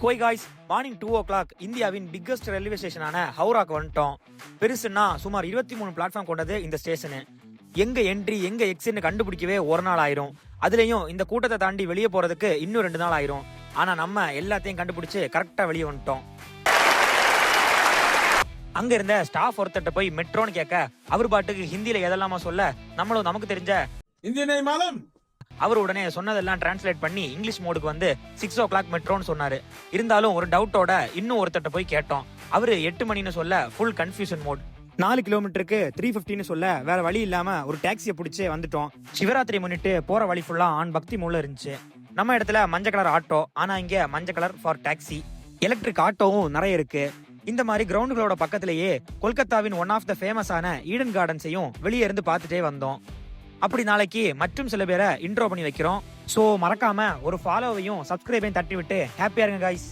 ஹோய் guys, morning 2 o'clock இந்தியாவின் biggest railway ஸ்டேஷனான ஹவுராக்கு வந்துட்டோம். பெருசுன்னா சுமார் 23 பிளாட்ஃபார்ம் கொண்டது இந்த ஸ்டேஷனு. எங்க என்ட்ரி எங்க எக்ஸிட்னு கண்டுபிடிக்கவே ஒரு நாள் ஆயிரும். அதுலயும் இந்த கூட்டத்தை தாண்டி வெளியே போறதுக்கு இன்னும் 2 நாள் ஆயிரும். ஆனா நம்ம எல்லாத்தையும் கண்டுபிடிச்சு கரெக்டா வெளியே வந்துட்டோம். அங்க இருந்த ஸ்டாஃப் ஒருத்தட்ட போய் மெட்ரோன்னு கேட்க அவர் பாட்டுக்கு ஹிந்தியில எதெல்லாமா சொல்ல நம்மளும் நமக்கு தெரிஞ்ச அவர் உடனே சொன்னதெல்லாம் டிரான்ஸ்லேட் பண்ணி இங்கிலீஷ் மோடுக்கு வந்து 6 o'clock மெட்ரோன்னு சொன்னாரு. இருந்தாலும் ஒரு டவுட்டோட இன்னும் ஒருத்தட்ட போய் கேட்டோம். அவரு 8 மணின்னு சொல்ல ஃபுல் கன்ஃபியூஷன் மோட். 4 கிலோமீட்டருக்கு 350 சொல்ல வேற வழி இல்லாம ஒரு டாக்ஸியை பிடிச்சே வந்துட்டோம். சிவராத்திரி முன்னிட்டு போற வழி ஃபுல்லா ஆன் பக்தி மூல இருந்துச்சு. நம்ம இடத்துல மஞ்சள் கலர் ஆட்டோ, ஆனா இங்க மஞ்சள் கலர் ஃபார் டாக்ஸி. எலக்ட்ரிக் ஆட்டோவும் நிறைய இருக்கு. இந்த மாதிரி கிரவுண்டுகளோட பக்கத்திலேயே கொல்கத்தாவின் ஒன் ஆஃப் த ஃபேமஸான ஈடன் கார்டன்ஸையும் வெளியே இருந்து பார்த்துட்டே வந்தோம். அப்படி நாளைக்கு மற்றும் சில பேரை இன்ட்ரோ பண்ணி வைக்கிறோம். ஸோ மறக்காம ஒரு ஃபாலோவையும் சப்ஸ்கிரைபையும் தட்டி விட்டு ஹாப்பியா இருங்க காய்ஸ்.